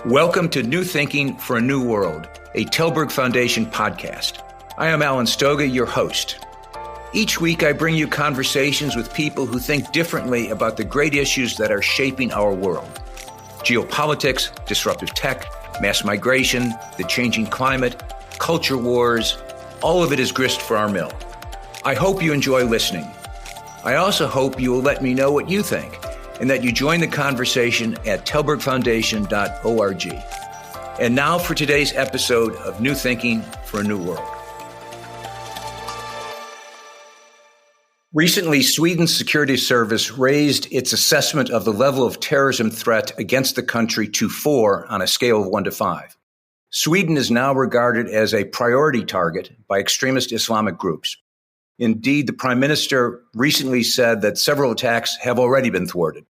Welcome to New Thinking for a New World, a Tilburg Foundation podcast. I am Alan Stoga, your host. Each week, I bring you conversations with people who think differently about the great issues that are shaping our world. Geopolitics, disruptive tech, mass migration, the changing climate, culture wars, all of it is grist for our mill. I hope you enjoy listening. I also hope you will let me know what you think and that you join the conversation at tilburgfoundation.org. And now for today's episode of New Thinking for a New World. Recently, Sweden's security service raised its assessment of the level of terrorism threat against the country to 4 on a scale of 1 to 5. Sweden is now regarded as a priority target by extremist Islamic groups. Indeed, the Prime Minister recently said that several attacks have already been thwarted.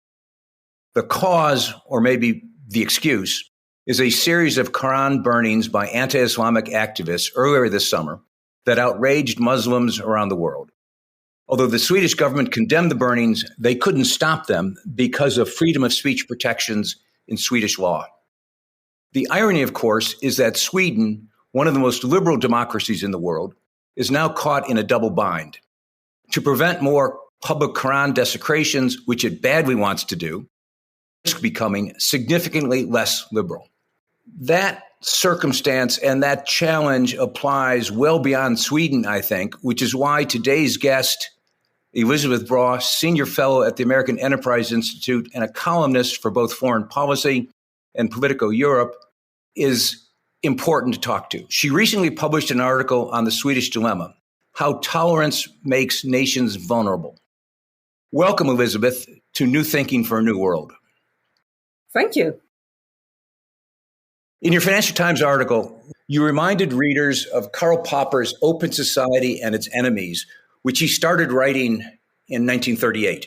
The cause, or maybe the excuse, is a series of Koran burnings by anti-Islamic activists earlier this summer that outraged Muslims around the world. Although the Swedish government condemned the burnings, they couldn't stop them because of freedom of speech protections in Swedish law. The irony, of course, is that Sweden, one of the most liberal democracies in the world, is now caught in a double bind. To prevent more public Quran desecrations, which it badly wants to do, it's becoming significantly less liberal. That circumstance and that challenge applies well beyond Sweden, I think, which is why today's guest, Elisabeth Braw, senior fellow at the American Enterprise Institute and a columnist for both Foreign Policy and Politico Europe, is important to talk to. She recently published an article on the Swedish dilemma, How Tolerance Makes Nations Vulnerable. Welcome, Elisabeth, to New Thinking for a New World. Thank you. In your Financial Times article, you reminded readers of Karl Popper's Open Society and Its Enemies, which he started writing in 1938.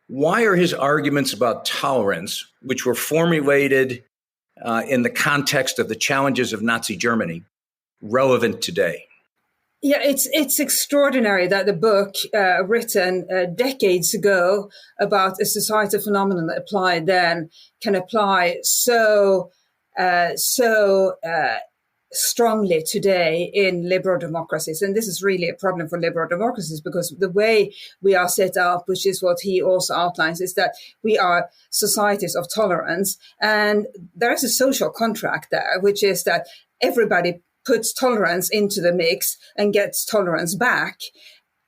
Why are his arguments about tolerance, which were formulated in the context of the challenges of Nazi Germany, relevant today? Yeah, it's extraordinary that the book written decades ago about a societal phenomenon that applied then can apply so strongly today in liberal democracies. And this is really a problem for liberal democracies because the way we are set up, which is what he also outlines, is that we are societies of tolerance. And there is a social contract there, which is that everybody puts tolerance into the mix and gets tolerance back.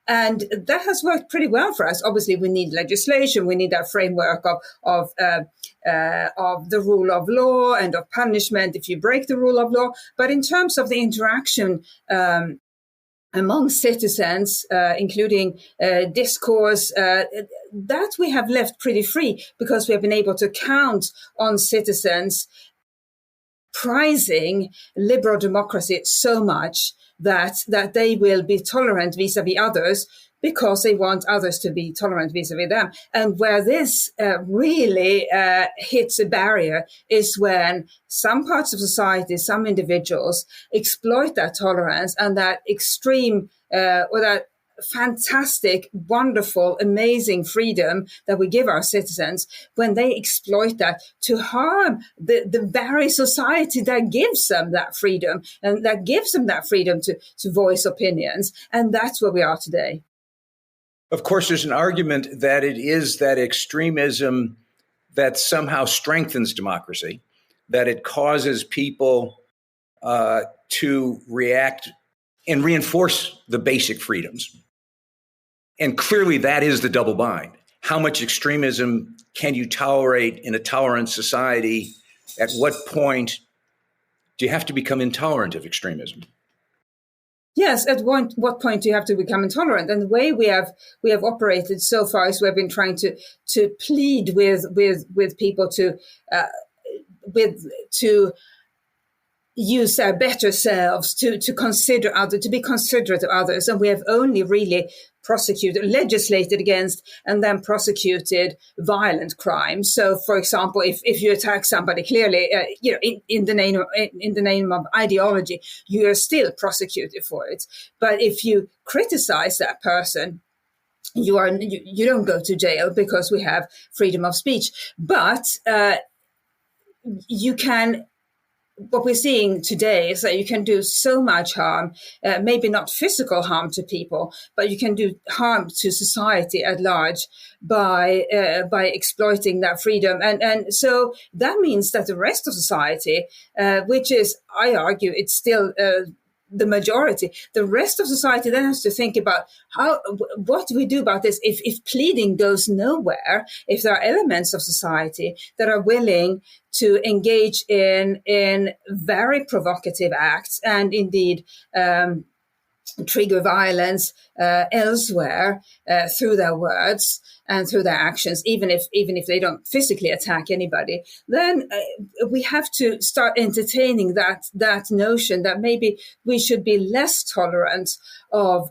And that has worked pretty well for us. Obviously, we need legislation. We need that framework of the rule of law and of punishment if you break the rule of law. But in terms of the interaction among citizens, including discourse, that we have left pretty free because we have been able to count on citizens prizing liberal democracy so much that they will be tolerant vis-a-vis others because they want others to be tolerant vis-a-vis them. And where this really hits a barrier is when some parts of society, some individuals exploit that tolerance and that extreme or that fantastic, wonderful, amazing freedom that we give our citizens, when they exploit that to harm the very society that gives them that freedom and that gives them that freedom to voice opinions. And that's where we are today. Of course, there's an argument that it is that extremism that somehow strengthens democracy, that it causes people to react and reinforce the basic freedoms. And clearly that is the double bind. How much extremism can you tolerate in a tolerant society? At what point do you have to become intolerant of extremism? Yes, at what point do you have to become intolerant? And the way we have operated so far is we've been trying to plead with people to use their better selves, to consider others, to be considerate of others. And we have only really legislated against and then prosecuted violent crimes. So, for example, if you attack somebody clearly, in the name of ideology, you are still prosecuted for it. But if you criticize that person, you don't go to jail because we have freedom of speech. But you can. What we're seeing today is that you can do so much harm, maybe not physical harm to people, but you can do harm to society at large by exploiting that freedom. And so that means that the rest of society, which is, I argue, it's still the majority. The rest of society then has to think about what do we do about this if pleading goes nowhere, if there are elements of society that are willing to engage in very provocative acts and indeed trigger violence elsewhere through their words and through their actions, even if they don't physically attack anybody, then we have to start entertaining that notion that maybe we should be less tolerant of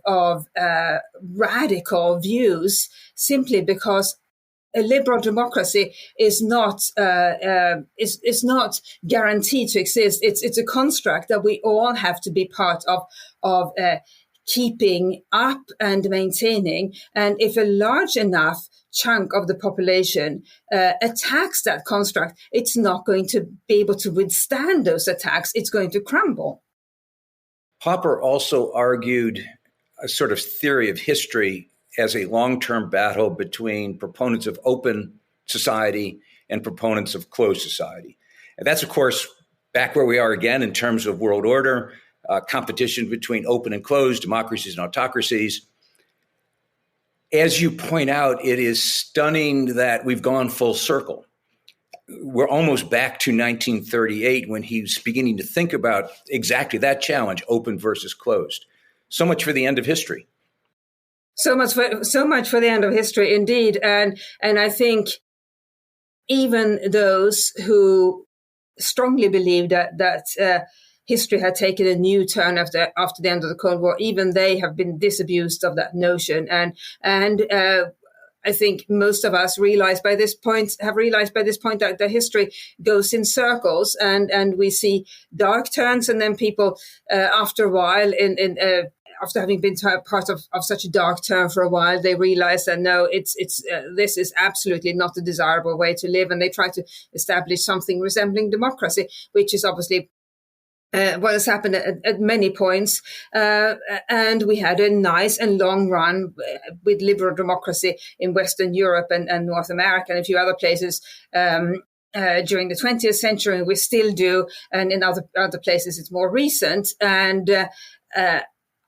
radical views simply because a liberal democracy is not guaranteed to exist. It's a construct that we all have to be part of keeping up and maintaining. And if a large enough chunk of the population attacks that construct, it's not going to be able to withstand those attacks. It's going to crumble. Popper also argued a sort of theory of history as a long-term battle between proponents of open society and proponents of closed society. And that's, of course, back where we are again in terms of world order, competition between open and closed, democracies and autocracies. As you point out, it is stunning that we've gone full circle. We're almost back to 1938 when he's beginning to think about exactly that challenge, open versus closed. So much for the end of history. So much for the end of history, indeed. And I think even those who strongly believe that history had taken a new turn after the end of the Cold War, even they have been disabused of that notion. And I think most of us have realized by this point that the history goes in circles, and we see dark turns, and then people after a while after having been part of such a dark turn for a while, they realize that no, this is absolutely not a desirable way to live, and they try to establish something resembling democracy, which is obviously what has happened at many points. And we had a nice and long run with liberal democracy in Western Europe and North America and a few other places during the 20th century, and we still do. And in other places, it's more recent. And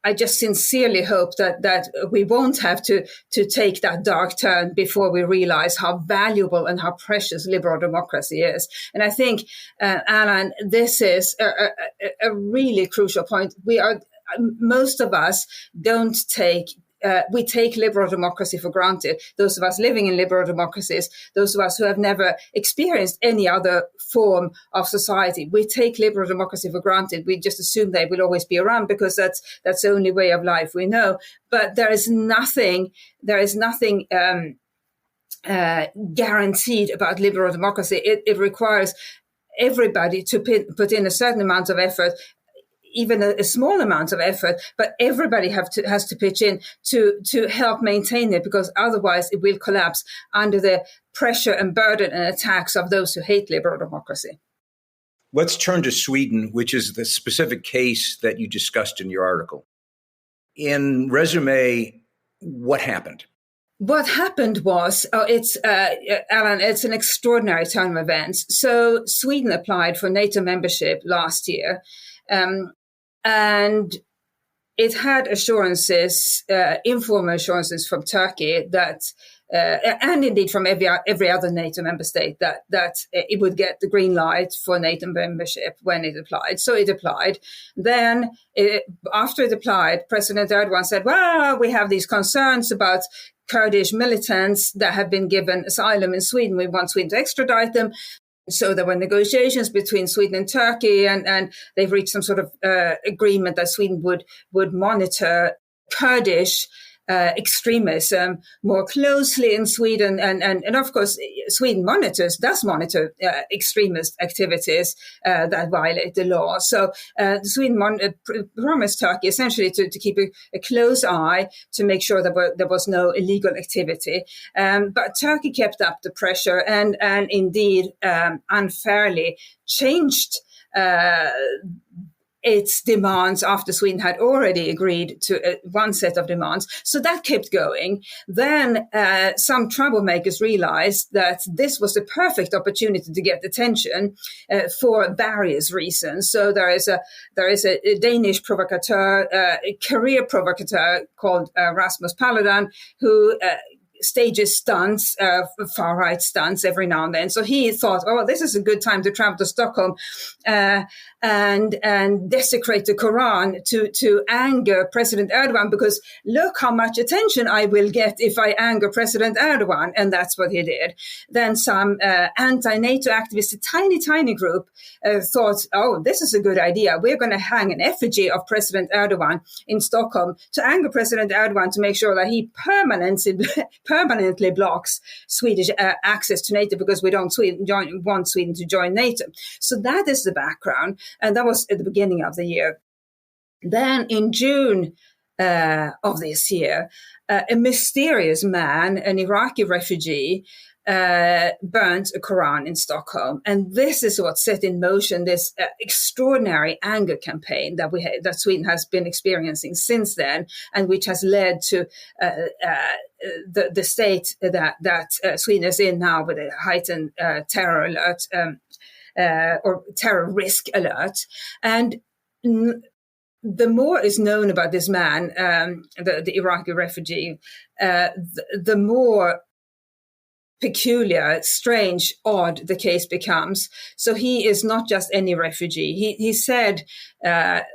I just sincerely hope that we won't have to take that dark turn before we realize how valuable and how precious liberal democracy is. And I think, Alan, this is a really crucial point. Most of us don't take we take liberal democracy for granted. Those of us living in liberal democracies, those of us who have never experienced any other form of society, we take liberal democracy for granted. We just assume they will always be around because that's the only way of life we know. But there is nothing guaranteed about liberal democracy. It requires everybody to put in a certain amount of effort, even a small amount of effort, but everybody has to pitch in to help maintain it, because otherwise it will collapse under the pressure and burden and attacks of those who hate liberal democracy. Let's turn to Sweden, which is the specific case that you discussed in your article. In resume, what happened? What happened was, Alan, it's an extraordinary turn of events. So Sweden applied for NATO membership last year. And it had assurances, informal assurances from Turkey that, and indeed from every other NATO member state that it would get the green light for NATO membership when it applied. So it applied. Then after it applied, President Erdogan said, well, we have these concerns about Kurdish militants that have been given asylum in Sweden. We want Sweden to extradite them. So there were negotiations between Sweden and Turkey, and they've reached some sort of agreement that Sweden would monitor Kurdish extremism more closely in Sweden. And of course, Sweden does monitor extremist activities that violate the law. So Sweden promised Turkey essentially to keep a close eye to make sure that there was no illegal activity. But Turkey kept up the pressure and indeed unfairly changed its demands after Sweden had already agreed to one set of demands. So that kept going. Then some troublemakers realized that this was the perfect opportunity to get attention for various reasons. So there is a Danish provocateur, a career provocateur called Rasmus Paludan, who stages stunts, far-right stunts every now and then. So he thought, oh, this is a good time to travel to Stockholm and desecrate the Koran to anger President Erdogan, because look how much attention I will get if I anger President Erdogan. And that's what he did. Then some anti-NATO activists, a tiny group, thought, oh, this is a good idea. We're going to hang an effigy of President Erdogan in Stockholm to anger President Erdogan, to make sure that he permanently blocks Swedish access to NATO, because we don't want Sweden to join NATO. So that is the background. And that was at the beginning of the year. Then in June of this year, a mysterious man, an Iraqi refugee, burnt a Koran in Stockholm. And this is what set in motion this extraordinary anger campaign that Sweden has been experiencing since then, and which has led to the state that Sweden is in now, with a heightened terror alert or terror risk alert. And the more is known about this man, the Iraqi refugee, the more peculiar, strange, odd the case becomes. So he is not just any refugee. He said that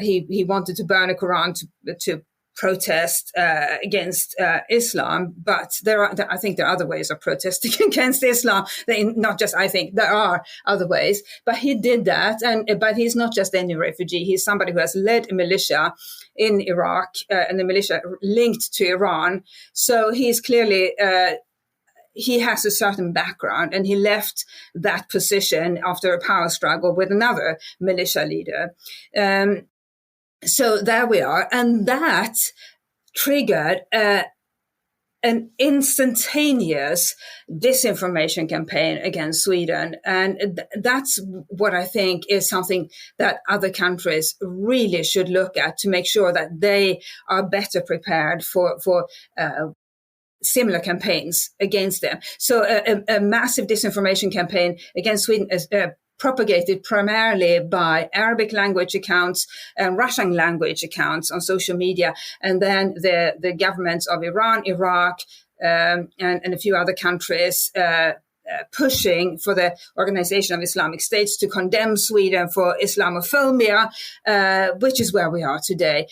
he wanted to burn a Quran to protest against Islam, but I think there are other ways of protesting against Islam. Not just I think, there are other ways. But he did that, but he's not just any refugee. He's somebody who has led a militia in Iraq, and the militia linked to Iran. So he's clearly he has a certain background, and he left that position after a power struggle with another militia leader. So there we are. And that triggered an instantaneous disinformation campaign against Sweden. And that's what I think is something that other countries really should look at, to make sure that they are better prepared for similar campaigns against them. So a massive disinformation campaign against Sweden is propagated primarily by Arabic language accounts and Russian language accounts on social media. And then the governments of Iran, Iraq, and a few other countries pushing for the Organization of Islamic States to condemn Sweden for Islamophobia, which is where we are today.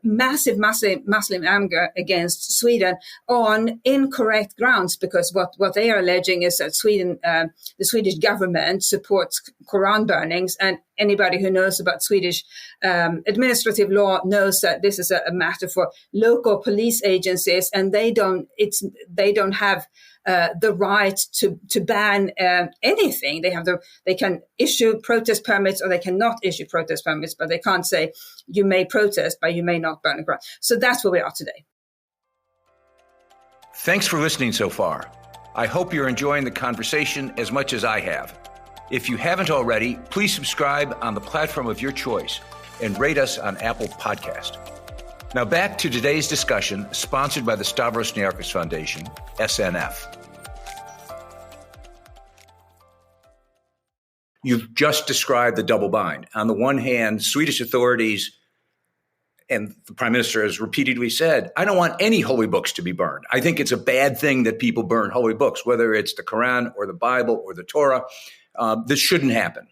Massive Muslim anger against Sweden on incorrect grounds, because what they are alleging is that the Swedish government supports Quran burnings, and anybody who knows about Swedish administrative law knows that this is a matter for local police agencies, and they don't have the right to ban anything. They can issue protest permits, or they cannot issue protest permits, but they can't say you may protest, but you may not burn a Quran. So that's where we are today. Thanks for listening so far. I hope you're enjoying the conversation as much as I have. If you haven't already, please subscribe on the platform of your choice and rate us on Apple Podcast. Now back to today's discussion, sponsored by the Stavros Niarchos Foundation, SNF. You've just described the double bind. On the one hand, Swedish authorities and the prime minister has repeatedly said, I don't want any holy books to be burned. I think it's a bad thing that people burn holy books, whether it's the Koran or the Bible or the Torah. This shouldn't happen.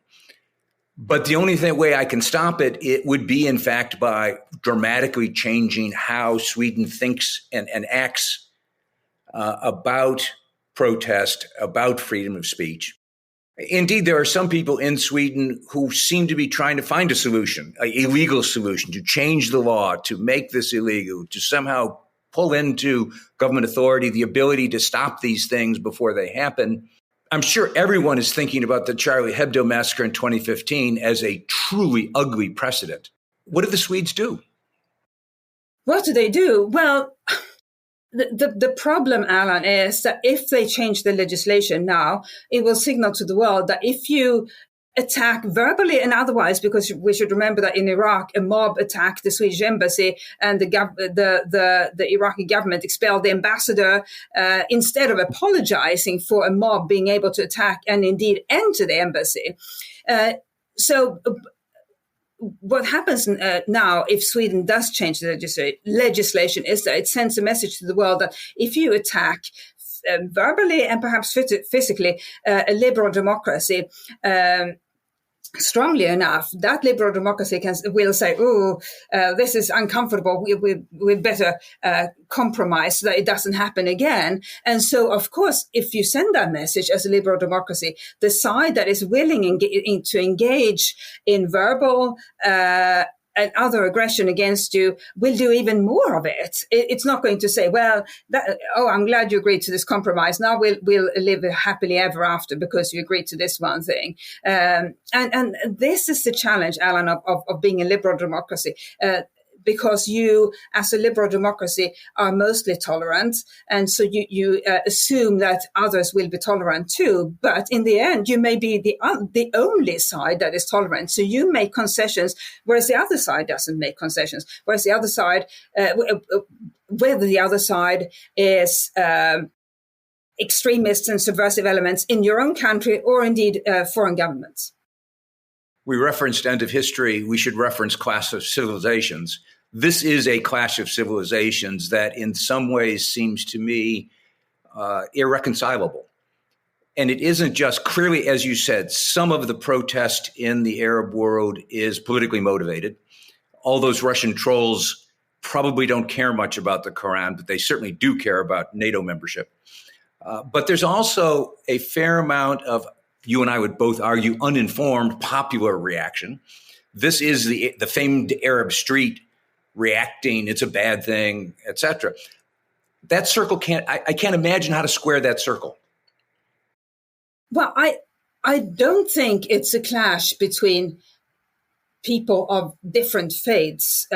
But the only way I can stop it would be, in fact, by dramatically changing how Sweden thinks and acts about protest, about freedom of speech. Indeed, there are some people in Sweden who seem to be trying to find a solution, a legal solution, to change the law, to make this illegal, to somehow pull into government authority the ability to stop these things before they happen. I'm sure everyone is thinking about the Charlie Hebdo massacre in 2015 as a truly ugly precedent. What did the Swedes do? What do they do? Well, the problem, Alan, is that if they change the legislation now, it will signal to the world that if you attack verbally and otherwise, because we should remember that in Iraq, a mob attacked the Swedish embassy and the Iraqi government expelled the ambassador instead of apologizing for a mob being able to attack and indeed enter the embassy. So what happens now if Sweden does change the legislation is that it sends a message to the world that if you attack verbally and perhaps physically a liberal democracy, strongly enough, that liberal democracy will say, "Oh, this is uncomfortable. We better compromise so that it doesn't happen again." And so, of course, if you send that message as a liberal democracy, the side that is willing to engage in verbal and other aggression against you will do even more of it. It's not going to say, well, I'm glad you agreed to this compromise. Now we'll live happily ever after because you agreed to this one thing. And this is the challenge, Alan, of being a liberal democracy. Because you, as a liberal democracy, are mostly tolerant. And so you assume that others will be tolerant too. But in the end, you may be the only side that is tolerant. So you make concessions, whereas the other side doesn't make concessions. Whereas the other side, whether the other side is extremists and subversive elements in your own country or indeed foreign governments. We referenced end of history. We should reference clash of civilizations. This is a clash of civilizations that in some ways seems to me irreconcilable. And it isn't just clearly, as you said, some of the protest in the Arab world is politically motivated. All those Russian trolls probably don't care much about the Koran, but they certainly do care about NATO membership. But there's also a fair amount of, you and I would both argue, uninformed popular reaction. This is the famed Arab street reacting, it's a bad thing, etc. That circle I can't imagine how to square that circle. Well, I don't think it's a clash between people of different faiths,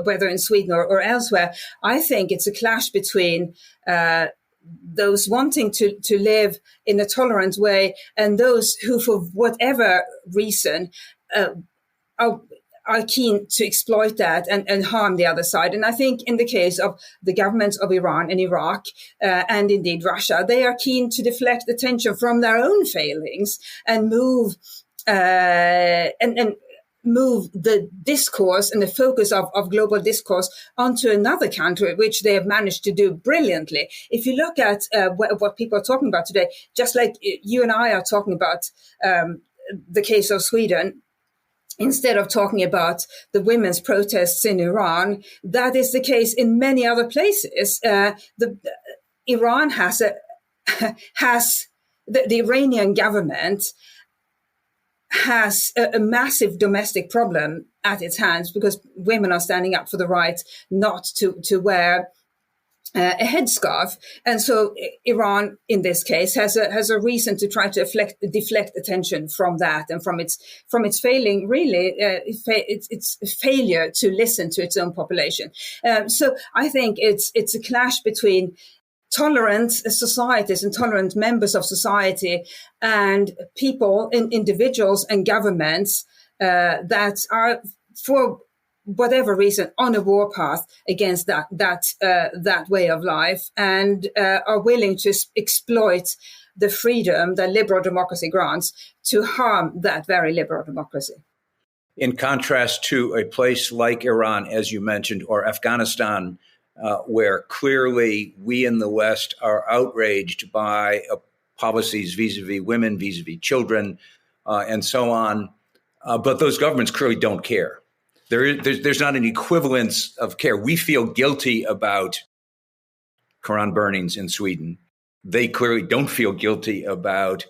whether in Sweden or elsewhere. I think it's a clash between those wanting to live in a tolerant way and those who, for whatever reason, are keen to exploit that and harm the other side. And I think in the case of the governments of Iran and Iraq and indeed Russia, they are keen to deflect attention from their own failings and move move the discourse and the focus of global discourse onto another country, which they have managed to do brilliantly. If you look at what people are talking about today, just like you and I are talking about the case of Sweden, instead of talking about the women's protests in Iran, that is the case in many other places. Iran has the Iranian government has a massive domestic problem at its hands because women are standing up for the right not to wear a headscarf. And so Iran, in this case, has a reason to try to deflect attention from that and from its failing, really, its failure to listen to its own population. So I think it's a clash between tolerant societies and tolerant members of society and people, individuals and governments that are, for whatever reason, on a warpath against that way of life and are willing to exploit the freedom that liberal democracy grants to harm that very liberal democracy. In contrast to a place like Iran, as you mentioned, or Afghanistan, where clearly we in the West are outraged by policies vis-a-vis women, vis-a-vis children, and so on. But those governments clearly don't care. There's not an equivalence of care. We feel guilty about Koran burnings in Sweden. They clearly don't feel guilty about,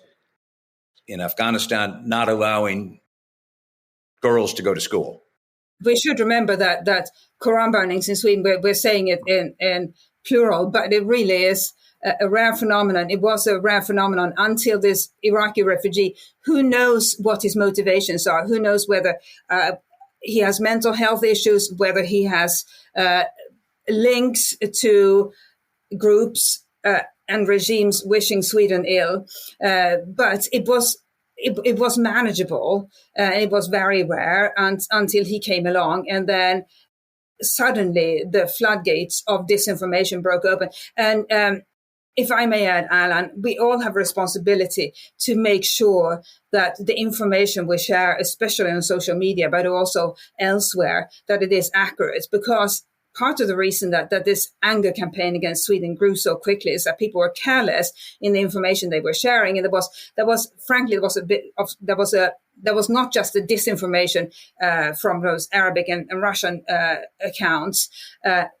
in Afghanistan, not allowing girls to go to school. we should remember that Koran burnings in Sweden, we're saying it in plural, but it really is a rare phenomenon. It was a rare phenomenon until this Iraqi refugee, who knows what his motivations are, who knows whether he has mental health issues, whether he has links to groups and regimes wishing Sweden ill. But it was manageable. It was very rare until he came along. And then suddenly the floodgates of disinformation broke open. And if I may add, Alan, we all have a responsibility to make sure that the information we share, especially on social media, but also elsewhere, that it is accurate. Because part of the reason that this anger campaign against Sweden grew so quickly is that people were careless in the information they were sharing. And there was not just the disinformation from those Arabic and Russian accounts,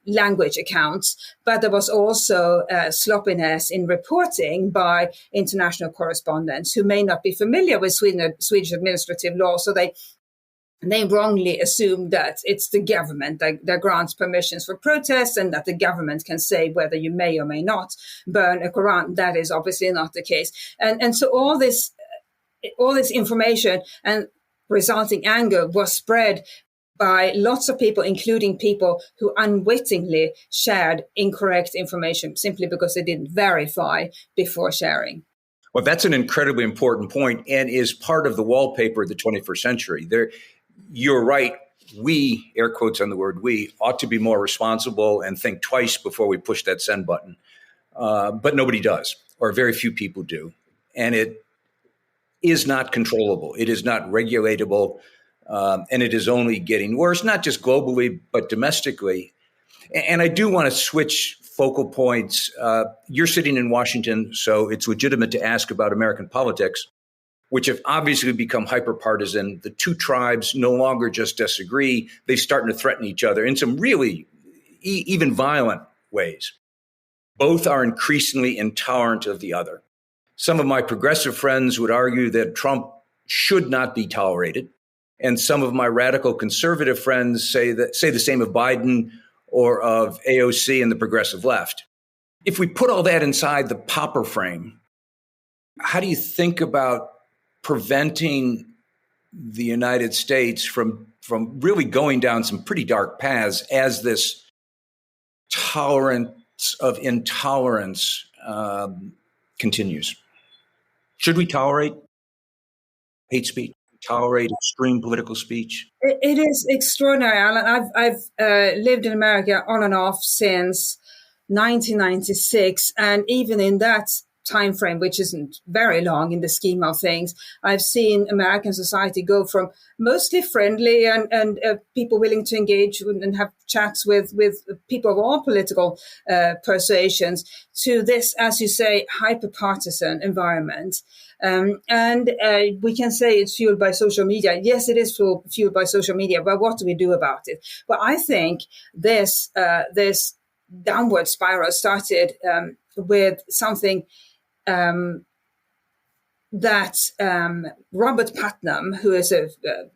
language accounts, but there was also sloppiness in reporting by international correspondents who may not be familiar with Swedish administrative law. So they wrongly assume that it's the government that grants permissions for protests and that the government can say whether you may or may not burn a Koran. That is obviously not the case. And so all this information and resulting anger was spread by lots of people, including people who unwittingly shared incorrect information simply because they didn't verify before sharing. Well, that's an incredibly important point and is part of the wallpaper of the 21st century. You're right. We, air quotes on the word we, ought to be more responsible and think twice before we push that send button. But nobody does, or very few people do. And it is not controllable. It is not regulatable. And it is only getting worse, not just globally, but domestically. And I do want to switch focal points. You're sitting in Washington, so it's legitimate to ask about American politics, which have obviously become hyper-partisan. The two tribes no longer just disagree. They're starting to threaten each other in some really even violent ways. Both are increasingly intolerant of the other. Some of my progressive friends would argue that Trump should not be tolerated. And some of my radical conservative friends say the same of Biden or of AOC and the progressive left. If we put all that inside the Popper frame, how do you think about preventing the United States from really going down some pretty dark paths as this tolerance of intolerance continues? Should we tolerate hate speech, tolerate extreme political speech? It is extraordinary, Alan. I've lived in America on and off since 1996, and even in that time frame, which isn't very long in the scheme of things, I've seen American society go from mostly friendly and people willing to engage and have chats with people of all political persuasions to this, as you say, hyper-partisan environment. And we can say it's fueled by social media. Yes, it is fueled by social media, but what do we do about it? Well, I think this downward spiral started with something that Robert Putnam, who is a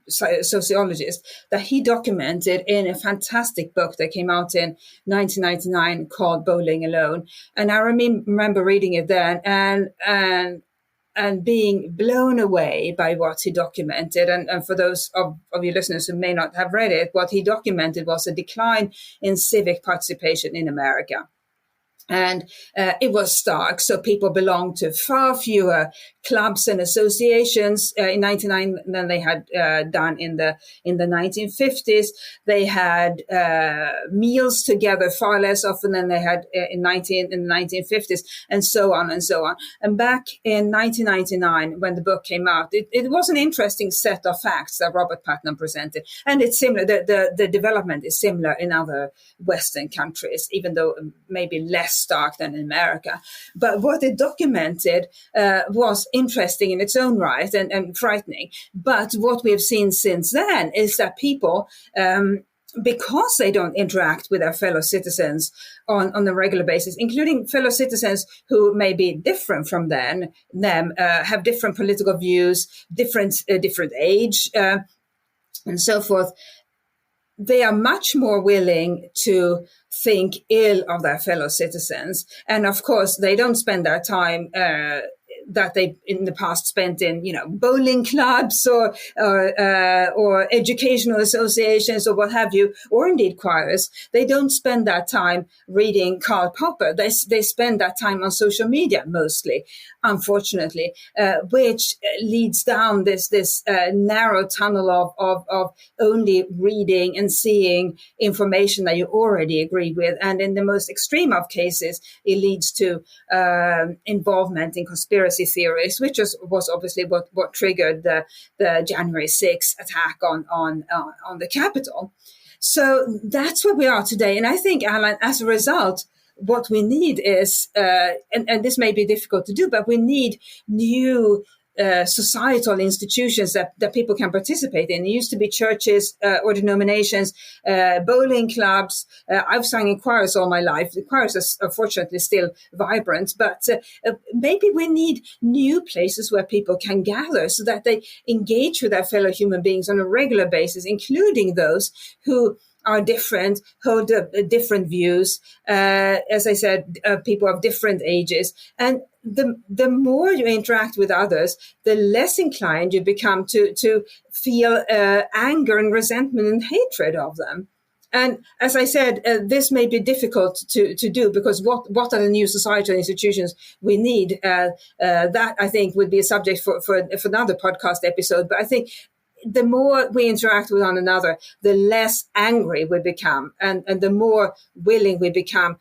sociologist, that he documented in a fantastic book that came out in 1999 called Bowling Alone. And I remember reading it then and being blown away by what he documented. And for those of your listeners who may not have read it, what he documented was a decline in civic participation in America. And it was stark. So people belonged to far fewer clubs and associations in 1999 than they had done in the 1950s. They had meals together far less often than they had in the 1950s, and so on and so on. And back in 1999, when the book came out, it was an interesting set of facts that Robert Putnam presented, and it's similar. The development is similar in other Western countries, even though maybe less stark than in America. But what it documented was interesting in its own right and frightening. But what we have seen since then is that people, because they don't interact with their fellow citizens on a regular basis, including fellow citizens who may be different from them, have different political views, different age, and so forth, they are much more willing to think ill of their fellow citizens. And of course, they don't spend their time that they in the past spent in, bowling clubs or educational associations or what have you, or indeed choirs. They don't spend that time reading Karl Popper. They spend that time on social media mostly, unfortunately, which leads down this narrow tunnel of only reading and seeing information that you already agree with. And in the most extreme of cases, it leads to involvement in conspiracy theories, which was obviously what triggered the January 6th attack on the Capitol. So that's where we are today. And I think, Alan, as a result, what we need is, and this may be difficult to do, but we need new societal institutions that people can participate in. It used to be churches or denominations, bowling clubs. I've sung in choirs all my life. The choirs are fortunately still vibrant, but maybe we need new places where people can gather so that they engage with their fellow human beings on a regular basis, including those who are different, hold different views. As I said, people of different ages. And the more you interact with others, the less inclined you become to feel anger and resentment and hatred of them. And as I said, this may be difficult to do because what are the new societal institutions we need? That I think would be a subject for another podcast episode. But I think the more we interact with one another, the less angry we become, and the more willing we become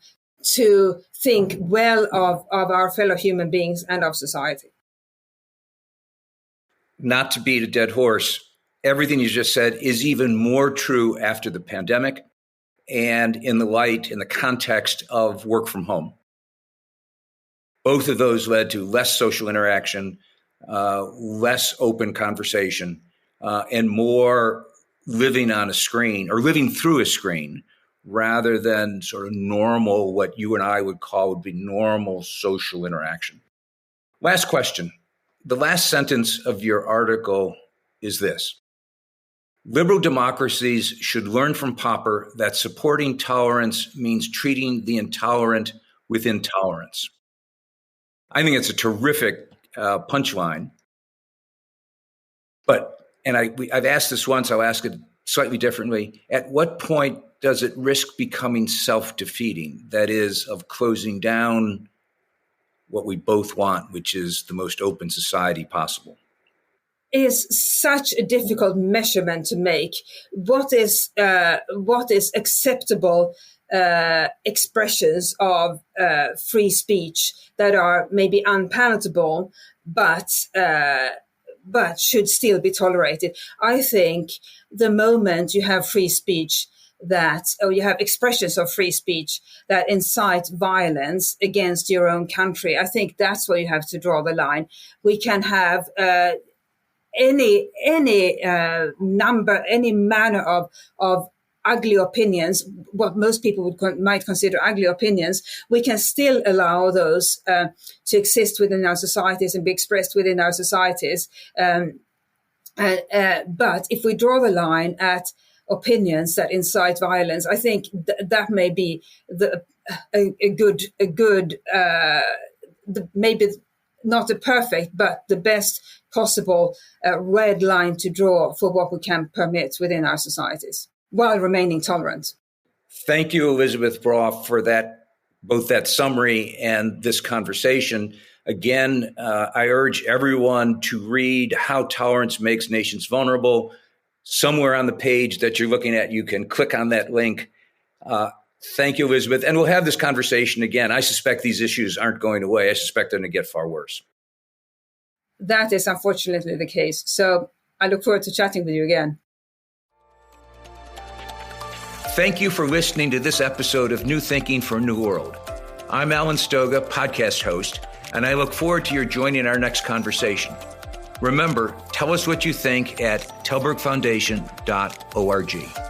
to think well of our fellow human beings and of society. Not to beat a dead horse, everything you just said is even more true after the pandemic and in the context of work from home. Both of those led to less social interaction, less open conversation, and more living on a screen or living through a screen rather than sort of normal, what you and I would be normal social interaction. Last question. The last sentence of your article is this: liberal democracies should learn from Popper that supporting tolerance means treating the intolerant with intolerance. I think it's a terrific punchline. I've asked this once, I'll ask it slightly differently. At what point does it risk becoming self-defeating? That is, of closing down what we both want, which is the most open society possible? Is such a difficult measurement to make. What is acceptable expressions of free speech that are maybe unpalatable, but should still be tolerated? I think the moment you have free speech you have expressions of free speech that incite violence against your own country, I think that's where you have to draw the line. We can have any manner of ugly opinions, what most people might consider ugly opinions. We can still allow those to exist within our societies and be expressed within our societies. But if we draw the line at opinions that incite violence, I think that may be maybe not the perfect, but the best possible red line to draw for what we can permit within our societies while remaining tolerant. Thank you, Elisabeth Braw, for both that summary and this conversation. Again, I urge everyone to read How Tolerance Makes Nations Vulnerable. Somewhere on the page that you're looking at, you can click on that link. Thank you, Elisabeth. And we'll have this conversation again. I suspect these issues aren't going away. I suspect they're going to get far worse. That is unfortunately the case. So I look forward to chatting with you again. Thank you for listening to this episode of New Thinking for a New World. I'm Alan Stoga, podcast host, and I look forward to your joining our next conversation. Remember, tell us what you think at telbergfoundation.org.